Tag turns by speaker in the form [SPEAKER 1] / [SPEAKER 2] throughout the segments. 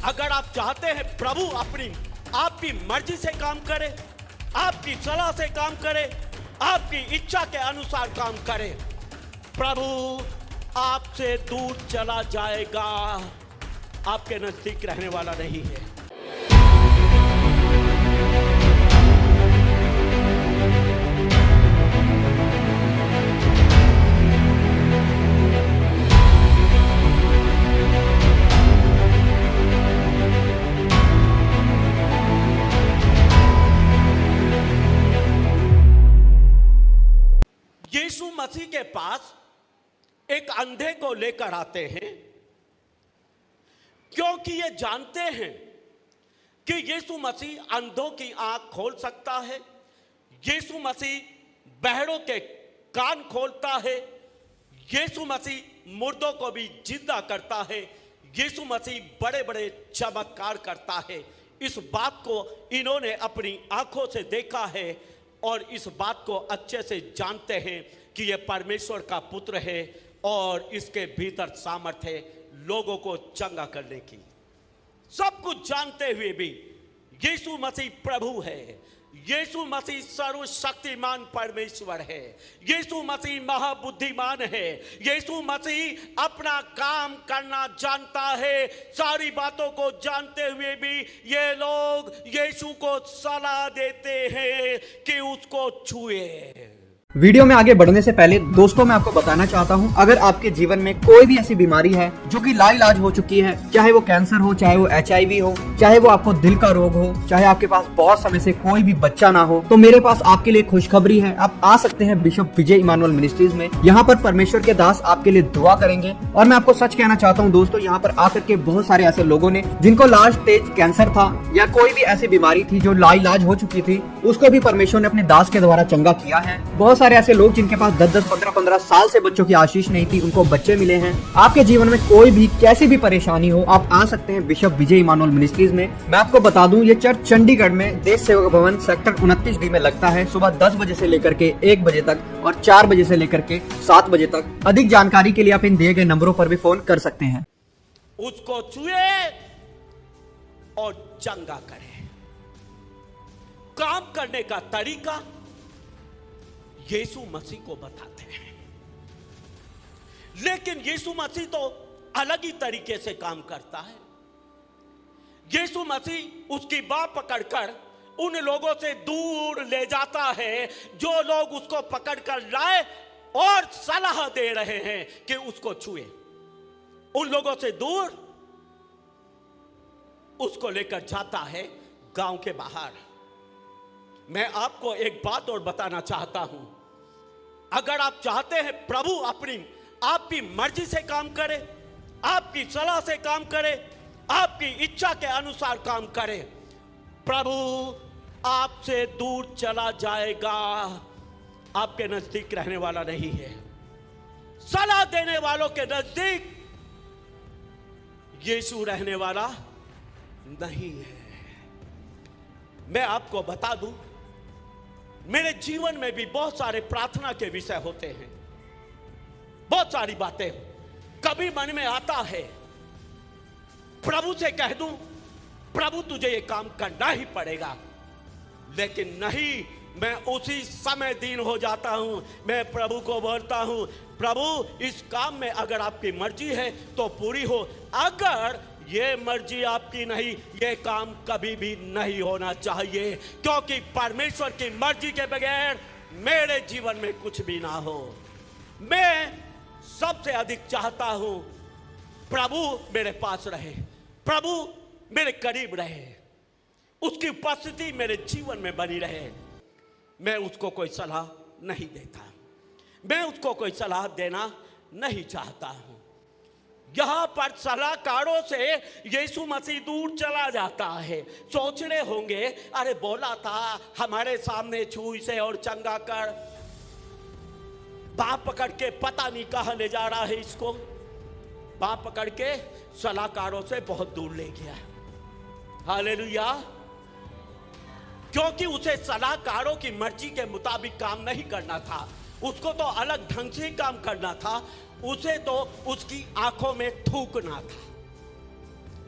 [SPEAKER 1] अगर आप चाहते हैं प्रभु आपकी मर्जी से काम करे, आपकी सलाह से काम करे, आपकी इच्छा के अनुसार काम करे, प्रभु आपसे दूर चला जाएगा, आपके नजदीक रहने वाला नहीं है। यीशु मसीह के पास एक अंधे को लेकर आते हैं, क्योंकि ये जानते हैं कि यीशु मसीह अंधों की आंख खोल सकता है, यीशु मसीह बहरों के कान खोलता है, यीशु मसीह मुर्दों को भी जिंदा करता है, यीशु मसीह बड़े बड़े चमत्कार करता है। इस बात को इन्होंने अपनी आंखों से देखा है और इस बात को अच्छे से जानते हैं कि यह परमेश्वर का पुत्र है और इसके भीतर सामर्थ्य है लोगों को चंगा करने की। सब कुछ जानते हुए भी यीशु मसीह प्रभु है, यीशु मसीह सर्वशक्तिमान परमेश्वर है, यीशु मसीह महाबुद्धिमान है, यीशु मसीह अपना काम करना जानता है। सारी बातों को जानते हुए भी ये लोग यीशु को सलाह देते हैं कि उसको छुए।
[SPEAKER 2] वीडियो में आगे बढ़ने से पहले दोस्तों मैं आपको बताना चाहता हूं, अगर आपके जीवन में कोई भी ऐसी बीमारी है जो कि लाइलाज हो चुकी है, चाहे वो कैंसर हो, चाहे वो HIV हो, चाहे वो आपको दिल का रोग हो, चाहे आपके पास बहुत समय से कोई भी बच्चा ना हो, तो मेरे पास आपके लिए खुशखबरी है। आप आ सकते हैं बिशप विजय इमानुअल मिनिस्ट्रीज में। यहाँ पर परमेश्वर के दास आपके लिए दुआ करेंगे। और मैं आपको सच कहना चाहता हूँ दोस्तों, यहाँ पर आकर के बहुत सारे ऐसे लोगों ने जिनको लास्ट स्टेज कैंसर था या कोई भी ऐसी बीमारी थी जो लाइलाज हो चुकी थी, उसको भी परमेश्वर ने अपने दास के द्वारा चंगा किया है। बहुत सारे ऐसे लोग जिनके पास 10-10, 15-15 साल से बच्चों की आशीष नहीं थी, उनको बच्चे मिले हैं। आपके जीवन में कोई भी कैसी भी परेशानी हो, आप आ सकते हैं बिशप विजय इमानुअल मिनिस्ट्रीज में। मैं आपको बता दूं, ये चर्च चंडीगढ़ में देश सेवक भवन सेक्टर 29D में लगता है। सुबह 10 बजे से लेकर के 1 बजे तक और 4 बजे से लेकर के 7 बजे तक। अधिक जानकारी के लिए आप इन दिए गए नंबरों पर भी फोन कर सकते हैं।
[SPEAKER 1] उसको छुए और चंगा करे। काम करने का तरीका यीशु मसीह को बताते हैं, लेकिन यीशु मसीह तो अलग ही तरीके से काम करता है। यीशु मसीह उसकी बाह पकड़कर उन लोगों से दूर ले जाता है जो लोग उसको पकड़कर लाए और सलाह दे रहे हैं कि उसको छुए। उन लोगों से दूर उसको लेकर जाता है गांव के बाहर। मैं आपको एक बात और बताना चाहता हूं, अगर आप चाहते हैं प्रभु आपकी मर्जी से काम करे, आपकी सलाह से काम करे, आपकी इच्छा के अनुसार काम करे, प्रभु आपसे दूर चला जाएगा, आपके नजदीक रहने वाला नहीं है। सलाह देने वालों के नजदीक यीशु रहने वाला नहीं है। मैं आपको बता दूं, मेरे जीवन में भी बहुत सारे प्रार्थना के विषय होते हैं, बहुत सारी बातें कभी मन में आता है प्रभु से कह दूं, प्रभु तुझे ये काम करना ही पड़ेगा, लेकिन नहीं, मैं उसी समय दीन हो जाता हूं। मैं प्रभु को बोलता हूं, प्रभु इस काम में अगर आपकी मर्जी है तो पूरी हो, अगर ये मर्जी आपकी नहीं, ये काम कभी भी नहीं होना चाहिए, क्योंकि परमेश्वर की मर्जी के बगैर मेरे जीवन में कुछ भी ना हो। मैं सबसे अधिक चाहता हूं प्रभु मेरे पास रहे, प्रभु मेरे करीब रहे, उसकी उपस्थिति मेरे जीवन में बनी रहे। मैं उसको कोई सलाह नहीं देता, मैं उसको कोई सलाह देना नहीं चाहता हूं। यहां पर सलाहकारों से यीशु मसीह दूर चला जाता है। सोच रहे होंगे, अरे बोला था हमारे सामने छू इसे और चंगा कर, बाह पकड़ के पता नहीं कहां ले जा रहा है इसको। बाह पकड़ के सलाहकारों से बहुत दूर ले गया। हालेलुया। क्योंकि उसे सलाहकारों की मर्जी के मुताबिक काम नहीं करना था, उसको तो अलग ढंग से काम करना था, उसे तो उसकी आंखों में थूकना था।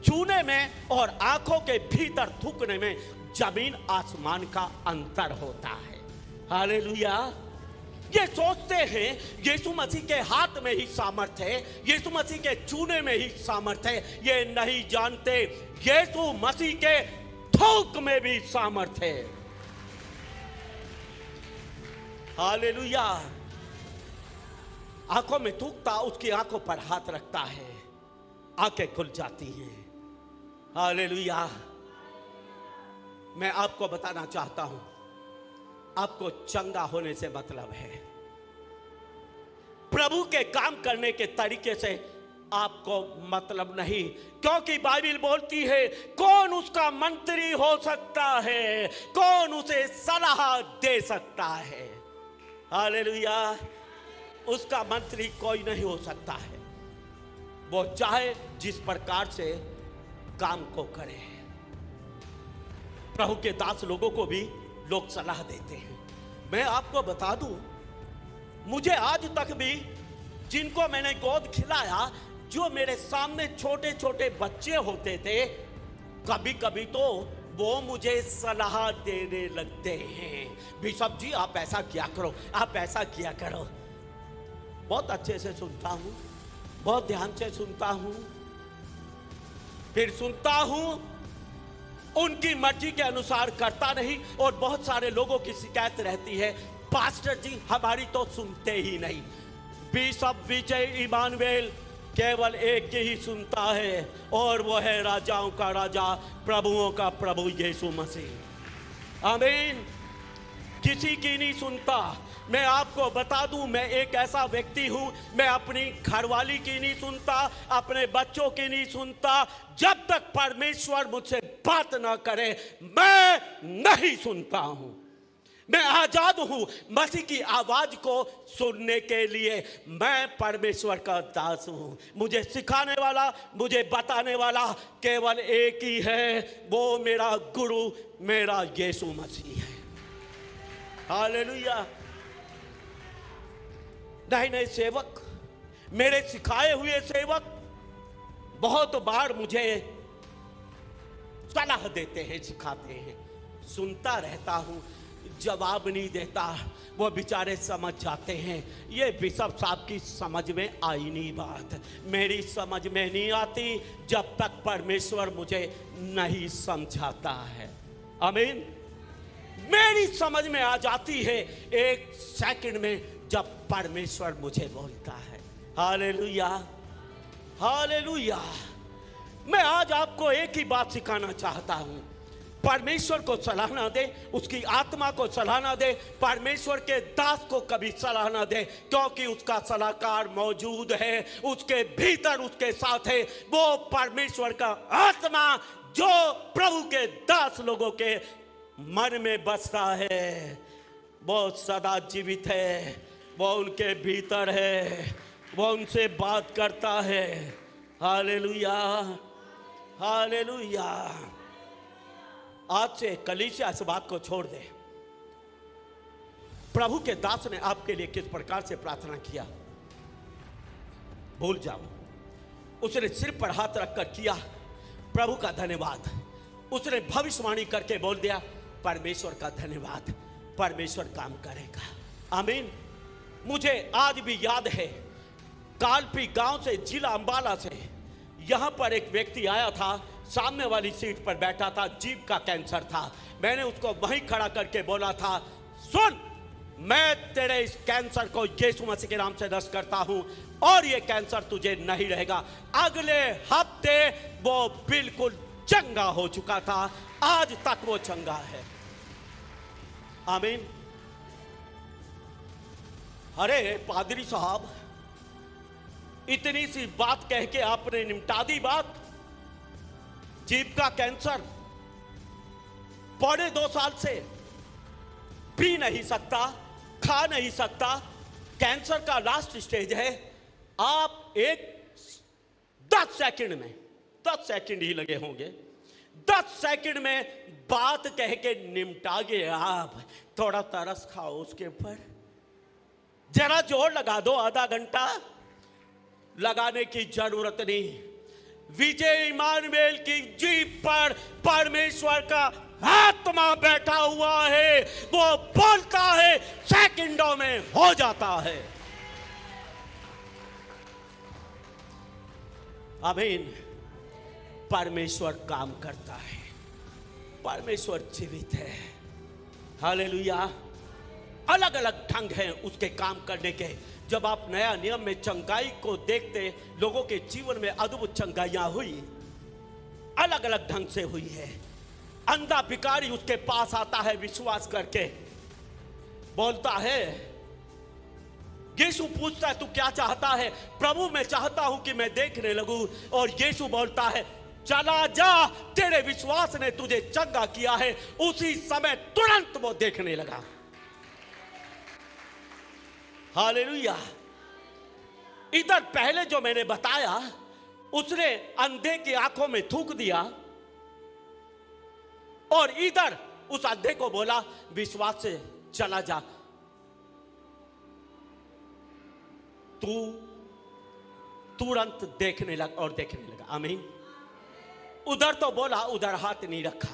[SPEAKER 1] छूने में और आंखों के भीतर थूकने में जमीन आसमान का अंतर होता है। हालेलुया। ये सोचते हैं यीशु मसीह के हाथ में ही सामर्थ है, यीशु मसीह के छूने में ही सामर्थ है। ये नहीं जानते यीशु मसीह के थूक में भी सामर्थ है। हालेलुया। आंखों में थूकता, उसकी आंखों पर हाथ रखता है, आंखें खुल जाती हैं। हालेलुया। मैं आपको बताना चाहता हूं, आपको चंगा होने से मतलब है, प्रभु के काम करने के तरीके से आपको मतलब नहीं। क्योंकि बाइबल बोलती है कौन उसका मंत्री हो सकता है, कौन उसे सलाह दे सकता है। हालेलुया। उसका मंत्री कोई नहीं हो सकता है, वो चाहे जिस प्रकार से काम को करे। प्रभु के दास लोगों को भी लोग सलाह देते हैं। मैं आपको बता दूं, मुझे आज तक भी जिनको मैंने गोद खिलाया, जो मेरे सामने छोटे छोटे बच्चे होते थे, कभी कभी तो वो मुझे सलाह देने लगते हैं, बिशप जी आप ऐसा किया करो, आप ऐसा किया करो। बहुत अच्छे से सुनता हूं, बहुत ध्यान से सुनता हूं, फिर सुनता हूं, उनकी मर्जी के अनुसार करता नहीं। और बहुत सारे लोगों की शिकायत रहती है, पास्टर जी हमारी तो सुनते ही नहीं। बिशप विजय इमानुएल केवल एक ही सुनता है, और वो है राजाओं का राजा, प्रभुओं का प्रभु यीशु मसीह। आमीन। किसी की नहीं सुनता। मैं आपको बता दूं, मैं एक ऐसा व्यक्ति हूं, मैं अपनी घरवाली की नहीं सुनता, अपने बच्चों की नहीं सुनता। जब तक परमेश्वर मुझसे बात ना करे मैं नहीं सुनता हूं। मैं आजाद हूं मसीह की आवाज को सुनने के लिए। मैं परमेश्वर का दास हूं। मुझे सिखाने वाला, मुझे बताने वाला केवल एक ही है, वो मेरा गुरु, मेरा यीशु मसीह है। हालेलुया। नहीं सेवक, मेरे सिखाए हुए सेवक बहुत बार मुझे सलाह देते हैं, सिखाते हैं, सुनता रहता हूं, जवाब नहीं देता। वो बेचारे समझ जाते हैं ये बिशप साहब की समझ में आई नहीं बात, मेरी समझ में नहीं आती जब तक परमेश्वर मुझे नहीं समझाता है। आमीन। मेरी समझ में आ जाती है एक सेकंड में जब परमेश्वर मुझे बोलता है। हालेलुया। हालेलुया। मैं आज आपको एक ही बात सिखाना चाहता हूं, परमेश्वर को सलाह ना दे, उसकी आत्मा को सलाह ना दे, परमेश्वर के दास को कभी सलाह ना दे, क्योंकि उसका सलाहकार मौजूद है, उसके भीतर उसके साथ है। वो परमेश्वर का आत्मा जो प्रभु के दास लोगों के मन में बसता है, वो सदा जीवित है, वो उनके भीतर है, वो उनसे बात करता है। हालेलुया। हालेलुया। आज से कलीसिया इस बात को छोड़ दे। प्रभु के दास ने आपके लिए किस प्रकार से प्रार्थना किया भूल जाओ। उसने सिर पर हाथ रखकर किया प्रभु का धन्यवाद। उसने भविष्यवाणी करके बोल दिया परमेश्वर का धन्यवाद, परमेश्वर काम करेगा। आमीन। मुझे आज भी याद है, कालपी गांव से, जिला अंबाला से यहां पर एक व्यक्ति आया था, सामने वाली सीट पर बैठा था, जीभ का कैंसर था। मैंने उसको वहीं खड़ा करके बोला था, सुन, मैं तेरे इस कैंसर को यीशु मसीह के नाम से नष्ट करता हूं और ये कैंसर तुझे नहीं रहेगा। अगले हफ्ते वो बिल्कुल चंगा हो चुका था, आज तक वो चंगा है। आमीन। अरे पादरी साहब, इतनी सी बात कह के आपने निपटा दी बात। जीभ का कैंसर, 2.5 साल से पी नहीं सकता, खा नहीं सकता, कैंसर का लास्ट स्टेज है। आप 10 सेकंड में, 10 सेकंड ही लगे होंगे, 10 सेकंड में बात कह के निपटा गए आप। थोड़ा तरस खाओ उसके ऊपर, जरा जोर लगा दो, आधा घंटा लगाने की जरूरत नहीं। विजय इमानुएल की जीभ पर परमेश्वर का आत्मा बैठा हुआ है। वो बोलता है, सेकंडों में हो जाता है। आमीन। परमेश्वर काम करता है, परमेश्वर जीवित है। हालेलुया। अलग अलग ढंग हैं उसके काम करने के। जब आप नया नियम में चंगाई को देखते, लोगों के जीवन में अद्भुत चंगाइयां हुई, अलग अलग ढंग से हुई है। अंधा भिखारी उसके पास आता है विश्वास करके, बोलता है, यीशु पूछता है तू क्या चाहता है? प्रभु मैं चाहता हूं कि मैं देखने लगूं। और यीशु बोलता है चला जा, तेरे विश्वास ने तुझे चंगा किया है। उसी समय तुरंत वो देखने लगा। हालेलुया। इधर पहले जो मैंने बताया, उसने अंधे की आंखों में थूक दिया और इधर उस अंधे को बोला विश्वास से चला जा, तू तुरंत देखने लगा और देखने लगा। आमीन। उधर तो बोला, उधर हाथ नहीं रखा।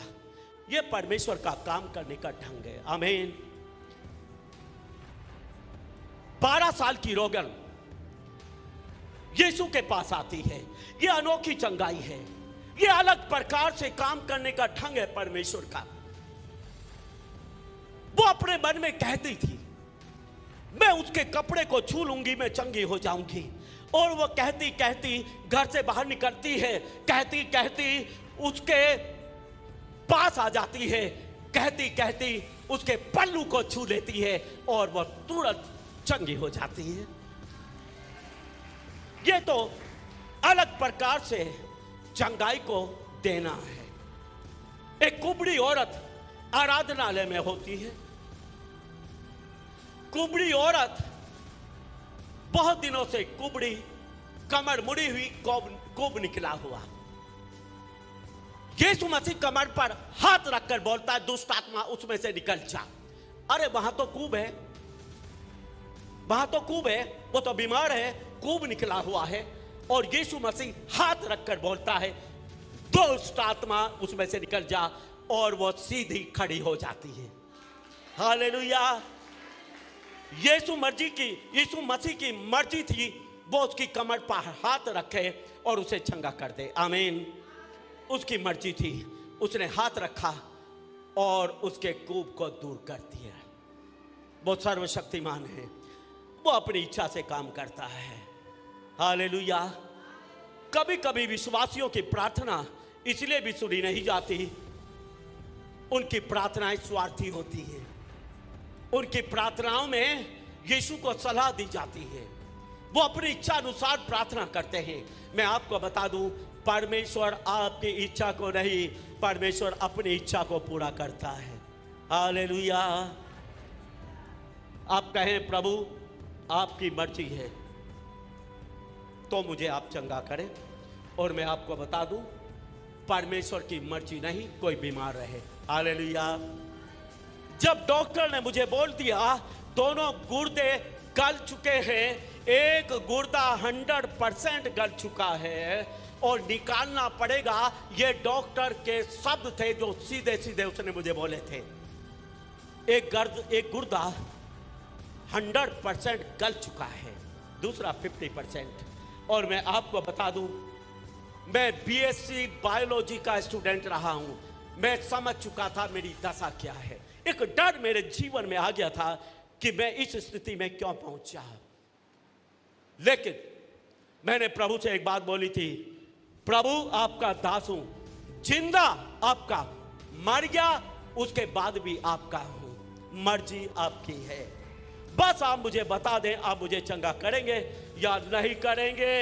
[SPEAKER 1] यह परमेश्वर का काम करने का ढंग है। आमीन। 12 साल की रोगन यीशु के पास आती है। यह अनोखी चंगाई है, यह अलग प्रकार से काम करने का ढंग है परमेश्वर का। वो अपने मन में कहती थी मैं उसके कपड़े को छू लूंगी, मैं चंगी हो जाऊंगी। और वो कहती कहती घर से बाहर निकलती है, कहती कहती उसके पास आ जाती है, कहती कहती उसके पल्लू को छू लेती है और वो तुरंत चंगी हो जाती है। ये तो अलग प्रकार से चंगाई को देना है। एक कुबड़ी औरत आराधनालय में होती है। कुबड़ी औरत बहुत दिनों से कुबड़ी, कमर मुड़ी हुई, कोब निकला हुआ। यीशु मसीह कमर पर हाथ रखकर बोलता है दुष्ट आत्मा उसमें से निकल जा। अरे वहां तो कूब है, वहां तो कूब है, वो तो बीमार है, कूब निकला हुआ है। और यीशु मसीह हाथ रखकर बोलता है दुष्ट आत्मा उसमें से निकल जा, और वो सीधी खड़ी हो जाती है। हालेलुया। यीशु मसीह की मर्जी थी वो उसकी कमर पर हाथ रखे और उसे चंगा कर दे। आमीन। उसकी मर्जी थी, उसने हाथ रखा और उसके कूब को दूर कर दिया। वो सर्वशक्तिमान है, वो अपनी इच्छा से काम करता है। हालेलुया। कभी कभी विश्वासियों की प्रार्थना इसलिए भी सुनी नहीं जाती, उनकी प्रार्थनाएं स्वार्थी होती हैं। उनकी प्रार्थनाओं में यीशु को सलाह दी जाती है, वो अपनी इच्छा अनुसार प्रार्थना करते हैं। मैं आपको बता दूं, परमेश्वर आपकी इच्छा को नहीं, परमेश्वर अपनी इच्छा को पूरा करता है। हालेलुया। आप कहें प्रभु आपकी मर्जी है तो मुझे आप चंगा करें, और मैं आपको बता दूं परमेश्वर की मर्जी नहीं कोई बीमार रहे। हालेलुया। जब डॉक्टर ने मुझे बोल दिया दोनों गुर्दे गल चुके हैं, एक गुर्दा 100% गल चुका है और निकालना पड़ेगा, ये डॉक्टर के शब्द थे जो सीधे सीधे उसने मुझे बोले थे। एक गुर्दा 100% गल चुका है, दूसरा 50%। और मैं आपको बता दूं, मैं बीएससी बायोलॉजी का स्टूडेंट रहा हूं, मैं समझ चुका था मेरी दशा क्या है। एक डर मेरे जीवन में आ गया था कि मैं इस स्थिति में क्यों पहुंचा। लेकिन मैंने प्रभु से एक बात बोली थी, प्रभु आपका दास हूं, जिंदा आपका, मर गया उसके बाद भी आपका हूं, मर्जी आपकी है। बस आप मुझे बता दें आप मुझे चंगा करेंगे या नहीं करेंगे।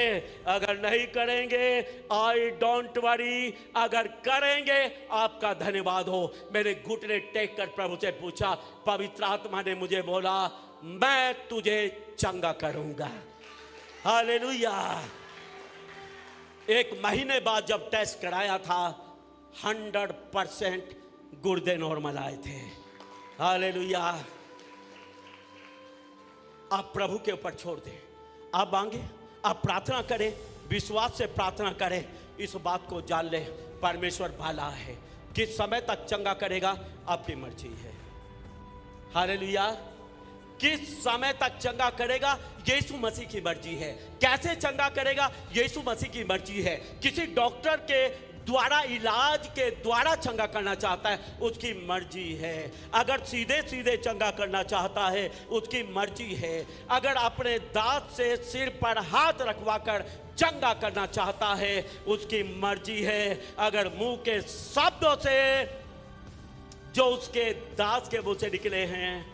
[SPEAKER 1] अगर नहीं करेंगे आई डोंट वरी, अगर करेंगे आपका धन्यवाद हो। मेरे घुटने टेक कर प्रभु से पूछा, पवित्र आत्मा ने मुझे बोला मैं तुझे चंगा करूंगा। हालेलुया। 1 महीने बाद जब टेस्ट कराया था 100% गुर्दे नॉर्मल आए थे। हालेलुया। आप प्रभु के ऊपर छोड़ दें, आप मांगे, आप प्रार्थना करें, विश्वास से प्रार्थना करें। इस बात को जान ले, परमेश्वर भला है। किस समय तक चंगा करेगा आपकी मर्जी है। हालेलुया। किस समय तक चंगा करेगा यीशु मसीह की मर्जी है। कैसे चंगा करेगा यीशु मसीह की मर्जी है। किसी डॉक्टर के द्वारा, इलाज के द्वारा चंगा करना चाहता है, उसकी मर्जी है। अगर सीधे सीधे चंगा करना चाहता है, उसकी मर्जी है। अगर अपने दांत से सिर पर हाथ रखवाकर चंगा करना चाहता है, उसकी मर्जी है। अगर मुंह के शब्दों से जो उसके दांत के मुंह से निकले हैं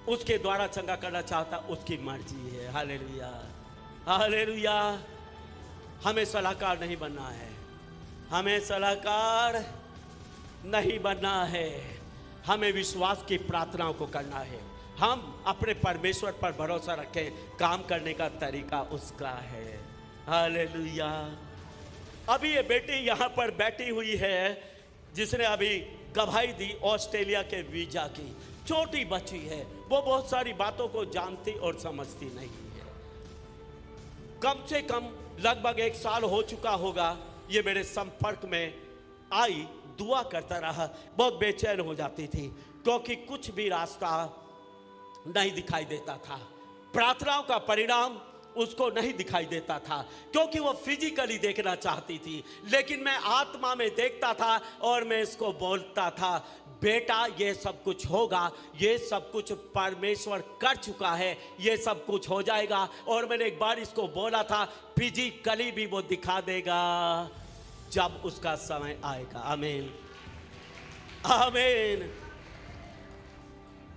[SPEAKER 1] उसके द्वारा चंगा करना चाहता, उसकी मर्जी है। Hallelujah, hallelujah. हमें सलाहकार नहीं बनना है, हमें सलाहकार नहीं बनना है। हमें विश्वास की प्रार्थनाओं को करना है। हम अपने परमेश्वर पर भरोसा रखें, काम करने का तरीका उसका है। हालेलुया। अभी ये बेटी यहाँ पर बैठी हुई है जिसने अभी गवाही दी ऑस्ट्रेलिया के वीजा की। छोटी बच्ची है, वो बहुत सारी बातों को जानती और समझती नहीं है। कम से कम लगभग 1 साल हो चुका होगा ये मेरे संपर्क में आई, दुआ करता रहा। बहुत बेचैन हो जाती थी क्योंकि कुछ भी रास्ता नहीं दिखाई देता था। प्रार्थनाओं का परिणाम उसको नहीं दिखाई देता था क्योंकि वो फिजिकली देखना चाहती थी, लेकिन मैं आत्मा में देखता था और मैं इसको बोलता था, बेटा ये सब कुछ होगा, ये सब कुछ परमेश्वर कर चुका है, ये सब कुछ हो जाएगा। और मैंने एक बार इसको बोला था, फिजिकली भी वो दिखा देगा जब उसका समय आएगा। आमीन, आमीन।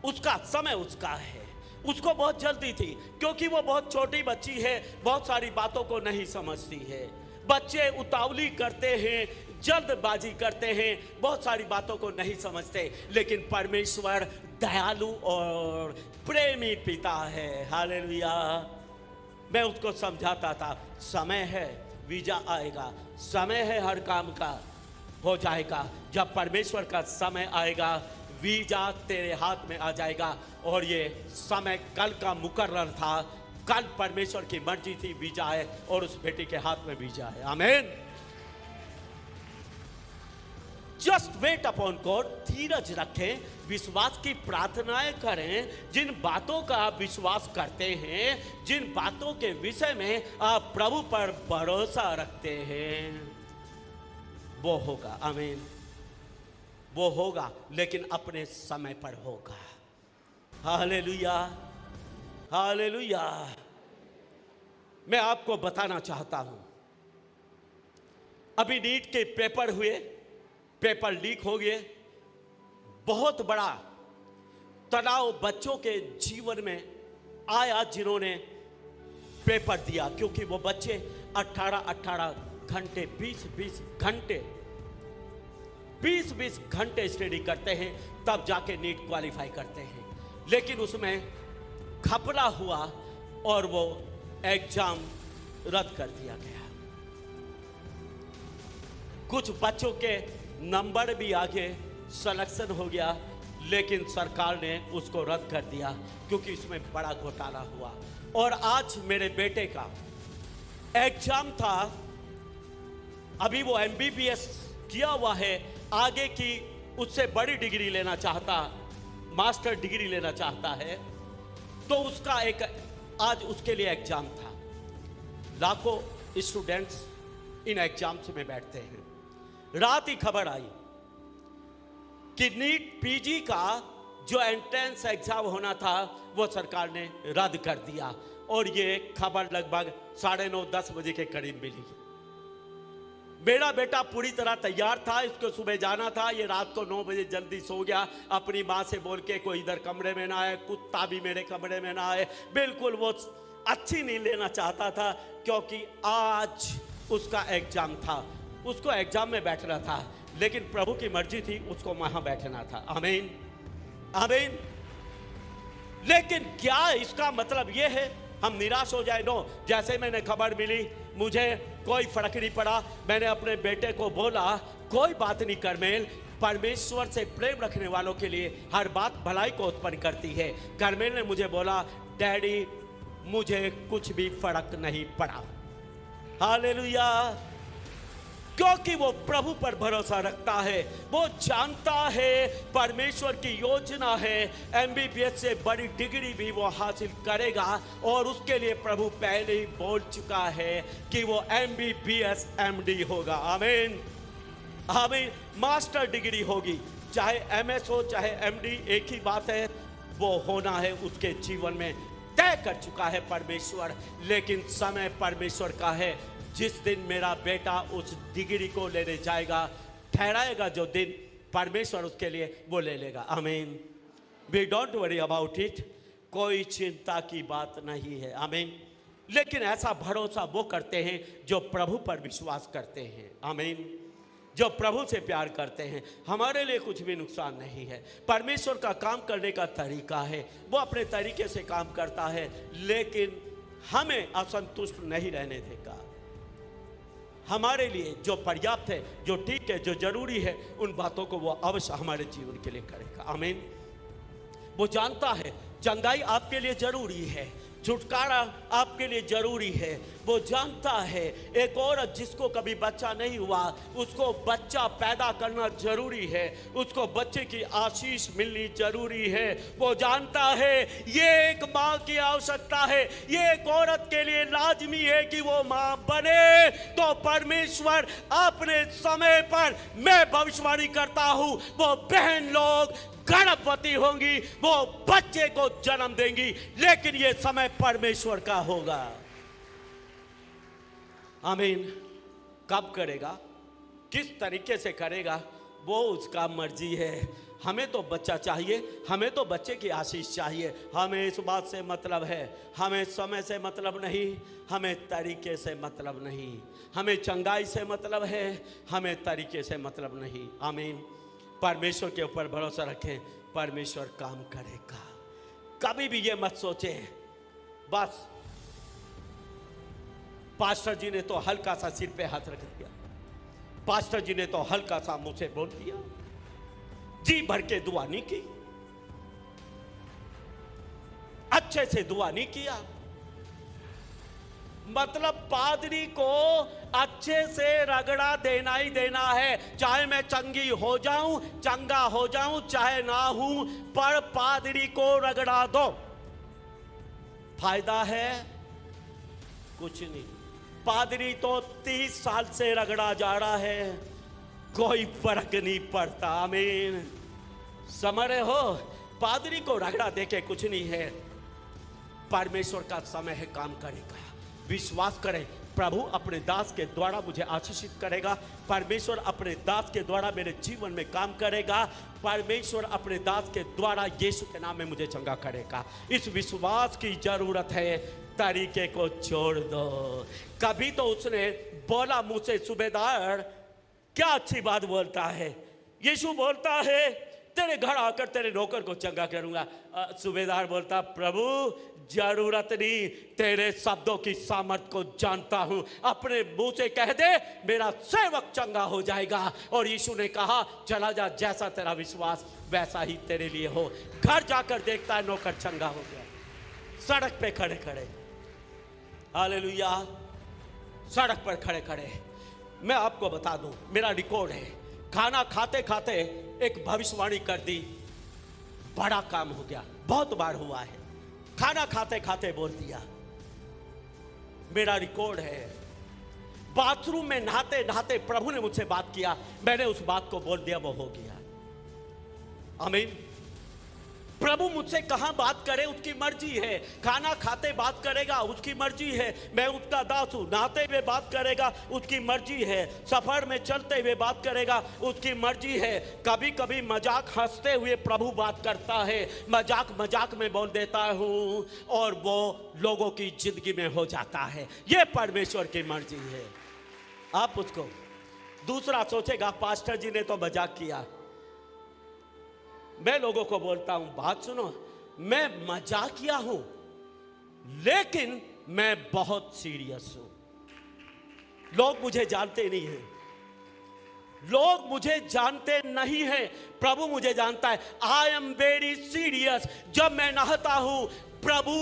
[SPEAKER 1] उसका समय उसका है। उसको बहुत जल्दी थी क्योंकि वो बहुत छोटी बच्ची है, बहुत सारी बातों को नहीं समझती है। बच्चे उतावली करते हैं, जल्दबाजी करते हैं, बहुत सारी बातों को नहीं समझते, लेकिन परमेश्वर दयालु और प्रेमी पिता है। हालेलुया। मैं उसको समझाता था, समय है, वीजा आएगा, समय है, हर काम का हो जाएगा। जब परमेश्वर का समय आएगा वीजा तेरे हाथ में आ जाएगा। और ये समय कल का मुकर्रर था, कल परमेश्वर की मर्जी थी, वीजा है और उस बेटी के हाथ में वीजा है। आमीन। जस्ट वेट अपॉन गॉड, धीरज रखें, विश्वास की प्रार्थनाएं करें। जिन बातों का आप विश्वास करते हैं, जिन बातों के विषय में आप प्रभु पर भरोसा रखते हैं, वो होगा। आमीन। वो होगा, लेकिन अपने समय पर होगा। Hallelujah, hallelujah. मैं आपको बताना चाहता हूं, अभी नीट के पेपर हुए, पेपर लीक हो गए। बहुत बड़ा तनाव बच्चों के जीवन में आया जिन्होंने पेपर दिया, क्योंकि वो बच्चे 18-18 घंटे, 20-20 घंटे स्टडी करते हैं, तब जाके नीट क्वालिफाई करते हैं। लेकिन उसमें घपला हुआ और वो एग्जाम रद्द कर दिया गया। कुछ बच्चों के नंबर भी आगे, सिलेक्शन हो गया, लेकिन सरकार ने उसको रद्द कर दिया क्योंकि इसमें बड़ा घोटाला हुआ। और आज मेरे बेटे का एग्जाम था, अभी वो MBBS किया हुआ है, आगे की उससे बड़ी डिग्री लेना चाहता, मास्टर डिग्री लेना चाहता है, तो उसका एक आज उसके लिए एग्जाम था। लाखों स्टूडेंट्स इन एग्जाम्स में बैठते हैं। रात ही खबर आई कि नीट PG का जो एंट्रेंस एग्जाम होना था वो सरकार ने रद्द कर दिया। और ये खबर लगभग 9:30-10 बजे के करीब मिली। मेरा बेटा पूरी तरह तैयार था, इसको सुबह जाना था। ये रात को 9 बजे जल्दी सो गया, अपनी माँ से बोल के कोई इधर कमरे में ना आए, कुत्ता भी मेरे कमरे में ना आए। बिल्कुल वो अच्छी नींद लेना चाहता था क्योंकि आज उसका एग्जाम था, उसको एग्जाम में बैठना था, लेकिन प्रभु की मर्जी थी उसको वहां बैठना था। आमीन, आमीन। लेकिन क्या इसका मतलब यह है हम निराश हो जाए? नो। जैसे मैंने खबर मिली, मुझे कोई फर्क नहीं पड़ा। मैंने अपने बेटे को बोला, कोई बात नहीं करमेल, परमेश्वर से प्रेम रखने वालों के लिए हर बात भलाई को उत्पन्न करती है। करमेल ने मुझे बोला, डैडी मुझे कुछ भी फर्क नहीं पड़ा। हालेलुया, क्योंकि वो प्रभु पर भरोसा रखता है। वो जानता है परमेश्वर की योजना है, एमबीबीएस से बड़ी डिग्री भी वो हासिल करेगा और उसके लिए प्रभु पहले ही बोल चुका है कि वो एमबीबीएस एमडी होगा। आमीन आमीन। मास्टर डिग्री होगी, चाहे एमएस हो चाहे एमडी, एक ही बात है, वो होना है उसके जीवन में, तय कर चुका है परमेश्वर। लेकिन समय परमेश्वर का है, जिस दिन मेरा बेटा उस डिग्री को लेने जाएगा, ठहराएगा जो दिन, परमेश्वर उसके लिए वो ले लेगा। आमीन। We don't worry about it, कोई चिंता की बात नहीं है। आमीन। लेकिन ऐसा भरोसा वो करते हैं जो प्रभु पर विश्वास करते हैं। आमीन। जो प्रभु से प्यार करते हैं। हमारे लिए कुछ भी नुकसान नहीं है। परमेश्वर का काम करने का तरीका है, वो अपने तरीके से काम करता है, लेकिन हमें असंतुष्ट नहीं रहने देगा। हमारे लिए जो पर्याप्त है, जो ठीक है, जो जरूरी है, उन बातों को वो अवश्य हमारे जीवन के लिए करेगा। आमीन। वो जानता है चंगाई आपके लिए जरूरी है, छुटकारा आपके लिए जरूरी है। वो जानता है एक औरत जिसको कभी बच्चा नहीं हुआ, उसको बच्चा पैदा करना जरूरी है, उसको बच्चे की आशीष मिलनी जरूरी है। वो जानता है ये एक माँ की आवश्यकता है, ये एक औरत के लिए लाजमी है कि वो माँ बने। तो परमेश्वर अपने समय पर, मैं भविष्यवाणी करता हूं, वो बहन लोग गर्भवती होंगी, वो बच्चे को जन्म देंगी, लेकिन ये समय परमेश्वर का होगा। आमीन। कब करेगा, किस तरीके से करेगा, वो उसका मर्जी है। हमें तो बच्चा चाहिए, हमें तो बच्चे की आशीष चाहिए। हमें इस बात से मतलब है, हमें समय से मतलब नहीं, हमें तरीके से मतलब नहीं, हमें चंगाई से मतलब है, हमें तरीके से मतलब नहीं। आमीन। परमेश्वर के ऊपर भरोसा रखें, परमेश्वर काम करेगा। कभी भी ये मत सोचें बस पास्टर जी ने तो हल्का सा सिर पे हाथ रख दिया, पास्टर जी ने तो हल्का सा मुंह से बोल दिया, जी भर के दुआ नहीं की, अच्छे से दुआ नहीं किया। मतलब पादरी को अच्छे से रगड़ा देना ही देना है, चाहे मैं चंगी हो जाऊं, चंगा हो जाऊं, चाहे ना हूं, पर पादरी को रगड़ा दो। फायदा है कुछ नहीं। पादरी तो 30 साल से रगड़ा जा रहा है, कोई फर्क नहीं पड़ता। आमीन। समझ रहे हो, पादरी को रगड़ा देके कुछ नहीं है। परमेश्वर का समय है, काम करेगा। विश्वास करें, प्रभु अपने दास के द्वारा मुझे आशीषित करेगा, परमेश्वर अपने दास के द्वारा मेरे जीवन में काम करेगा, परमेश्वर अपने दास के द्वारा यीशु के नाम में मुझे चंगा करेगा। इस विश्वास की जरूरत है। तरीके को छोड़ दो। कभी तो उसने बोला मुझसे, सूबेदार क्या अच्छी बात बोलता है, यीशु बोलता है तेरे घर आकर तेरे नौकर को चंगा करूंगा। सूबेदार बोलता, प्रभु जरूरत नहीं, तेरे शब्दों की सामर्थ को जानता हूं, अपने मुंह से कह दे मेरा सेवक चंगा हो जाएगा। और यीशु ने कहा चला जा, जैसा तेरा विश्वास वैसा ही तेरे लिए हो। घर जाकर देखता है नौकर चंगा हो गया, सड़क पे खड़े खड़े, हालेलुया, सड़क पर खड़े खड़े। मैं आपको बता दूं, मेरा रिकॉर्ड है, खाना खाते खाते एक भविष्यवाणी कर दी, बड़ा काम हो गया, बहुत बार हुआ है। खाना खाते खाते बोल दिया, मेरा रिकॉर्ड है। बाथरूम में नहाते नहाते प्रभु ने मुझसे बात किया, मैंने उस बात को बोल दिया, वो हो गया। आमीन। प्रभु मुझसे कहां बात करे उसकी मर्जी है, खाना खाते बात करेगा उसकी मर्जी है, मैं उसका दास हूं, नहाते हुए बात करेगा उसकी मर्जी है, सफर में चलते हुए बात करेगा उसकी मर्जी है। कभी कभी मजाक हंसते हुए प्रभु बात करता है, मजाक मजाक में बोल देता हूं और वो लोगों की जिंदगी में हो जाता है। ये परमेश्वर की मर्जी है। आप उसको, दूसरा सोचेगा पास्टर जी ने तो मजाक किया। मैं लोगों को बोलता हूं, बात सुनो, मैं मजाकिया हूं लेकिन मैं बहुत सीरियस हूं। लोग मुझे जानते नहीं हैं, लोग मुझे जानते नहीं हैं, प्रभु मुझे जानता है। I am very serious. जब मैं नहाता हूं, प्रभु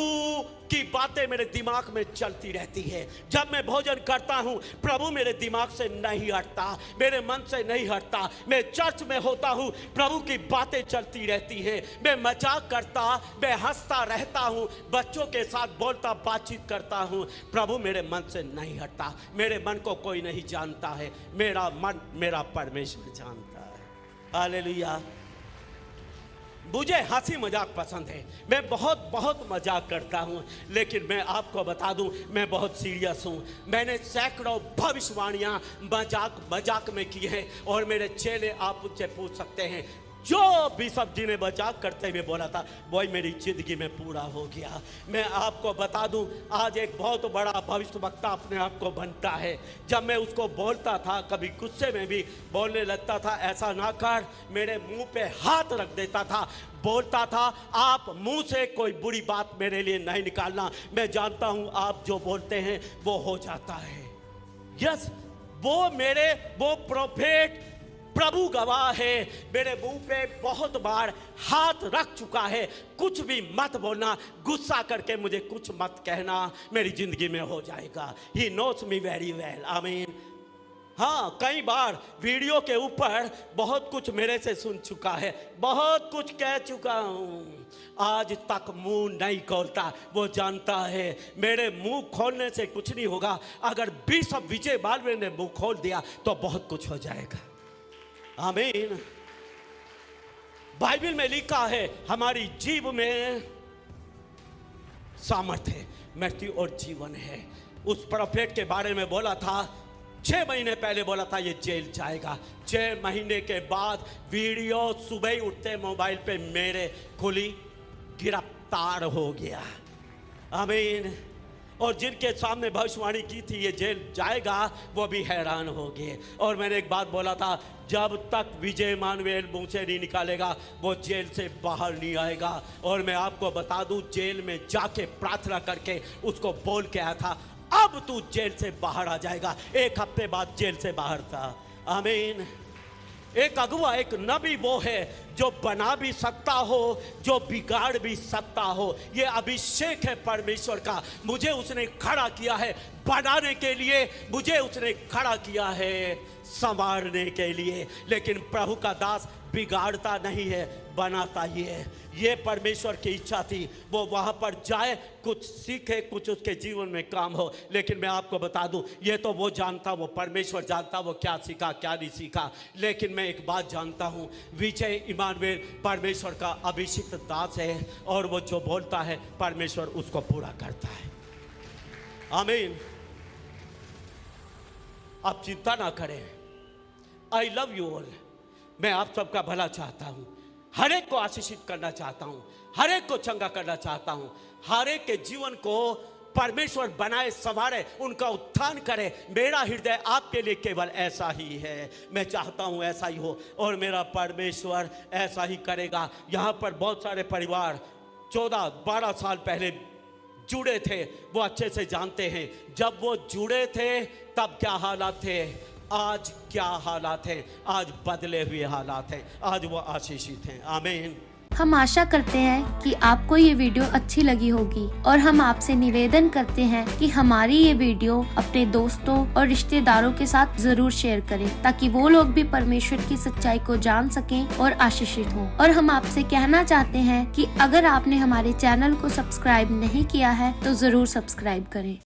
[SPEAKER 1] की बातें मेरे दिमाग में चलती रहती है। जब मैं भोजन करता हूँ प्रभु मेरे दिमाग से नहीं हटता, मेरे मन से नहीं हटता। मैं चर्च में होता हूँ, प्रभु की बातें चलती रहती है। मैं मजाक करता, मैं हंसता रहता हूँ, बच्चों के साथ बोलता बातचीत करता हूँ, प्रभु मेरे मन से नहीं हटता। मेरे मन को कोई नहीं जानता है, मेरा मन मेरा परमेश्वर जानता है। हालेलुया। मुझे हंसी मजाक पसंद है, मैं बहुत मजाक करता हूँ, लेकिन मैं आपको बता दूँ मैं बहुत सीरियस हूँ। मैंने सैकड़ों भविष्यवाणियाँ मजाक में की हैं और मेरे चेले आप मुझसे पूछ सकते हैं, जो भी सब जी ने मजाक करते हुए बोला था वही मेरी जिंदगी में पूरा हो गया। मैं आपको बता दूं आज एक बहुत बड़ा भविष्यवक्ता अपने आप को बनता है। जब मैं उसको बोलता था, कभी गुस्से में भी बोलने लगता था, ऐसा ना कर, मेरे मुंह पे हाथ रख देता था, बोलता था आप मुंह से कोई बुरी बात मेरे लिए नहीं निकालना, मैं जानता हूं आप जो बोलते हैं वो हो जाता है। यस, वो प्रोफेट प्रभु गवाह है, मेरे मुंह पे बहुत बार हाथ रख चुका है, कुछ भी मत बोलना, गुस्सा करके मुझे कुछ मत कहना, मेरी जिंदगी में हो जाएगा। He knows me very well. आमीन। हाँ, कई बार वीडियो के ऊपर बहुत कुछ मेरे से सुन चुका है, बहुत कुछ कह चुका हूँ, आज तक मुंह नहीं खोलता। वो जानता है मेरे मुंह खोलने से कुछ नहीं होगा, अगर बिशप विजय मालवीय ने मुंह खोल दिया तो बहुत कुछ हो जाएगा। आमीन। बाइबल में लिखा है हमारी जीभ में सामर्थ्य है, मृत्यु और जीवन है। उस प्रोफेट के बारे में बोला था, 6 महीने पहले बोला था ये जेल जाएगा। 6 महीने के बाद वीडियो सुबह ही उठते मोबाइल पे मेरे खुली, गिरफ्तार हो गया। आमीन। और जिनके सामने भविष्यवाणी की थी ये जेल जाएगा, वो भी हैरान हो गए। और मैंने एक बात बोला था, जब तक विजय मानवेल मुंह से नहीं निकालेगा वो जेल से बाहर नहीं आएगा। और मैं आपको बता दूं, जेल में जाके प्रार्थना करके उसको बोल के आया था, अब तू जेल से बाहर आ जाएगा। 1 हफ्ते बाद जेल से बाहर था। आमीन। एक अगुआ, एक नबी वो है जो बना भी सकता हो, जो बिगाड़ भी सकता हो। ये अभिषेक है परमेश्वर का। मुझे उसने खड़ा किया है बनाने के लिए, मुझे उसने खड़ा किया है संवारने के लिए। लेकिन प्रभु का दास बिगाड़ता नहीं है, बनाता ही है। ये परमेश्वर की इच्छा थी, वो वहाँ पर जाए, कुछ सीखे, कुछ उसके जीवन में काम हो। लेकिन मैं आपको बता दूं, ये तो वो जानता, वो परमेश्वर जानता वो क्या सीखा क्या नहीं सीखा। लेकिन मैं एक बात जानता हूँ, विजय इमानुएल परमेश्वर का अभिषिक्त दास है, और वो जो बोलता है परमेश्वर उसको पूरा करता है। आमीन। आप चिंता ना करें। I love you all. मैं आप सबका भला चाहता हूँ, हर एक को आशीषित करना चाहता हूँ, हर एक को चंगा करना चाहता हूँ, हर एक के जीवन को परमेश्वर बनाए संवारे, उनका उत्थान करे। मेरा हृदय आपके लिए केवल ऐसा ही है। मैं चाहता हूँ ऐसा ही हो, और मेरा परमेश्वर ऐसा ही करेगा। यहाँ पर बहुत सारे परिवार 14-12 साल पहले जुड़े थे, वो अच्छे से जानते हैं जब वो जुड़े थे तब क्या हालात थे, आज क्या हालात हैं। आज बदले हुए हालात हैं, आज वो आशीषित हैं। आमीन।
[SPEAKER 3] हम आशा करते हैं कि आपको ये वीडियो अच्छी लगी होगी, और हम आपसे निवेदन करते हैं कि हमारी ये वीडियो अपने दोस्तों और रिश्तेदारों के साथ जरूर शेयर करें, ताकि वो लोग भी परमेश्वर की सच्चाई को जान सकें और आशीषित हों। और हम आपसे कहना चाहते हैं कि अगर आपने हमारे चैनल को सब्सक्राइब नहीं किया है तो जरूर सब्सक्राइब करें।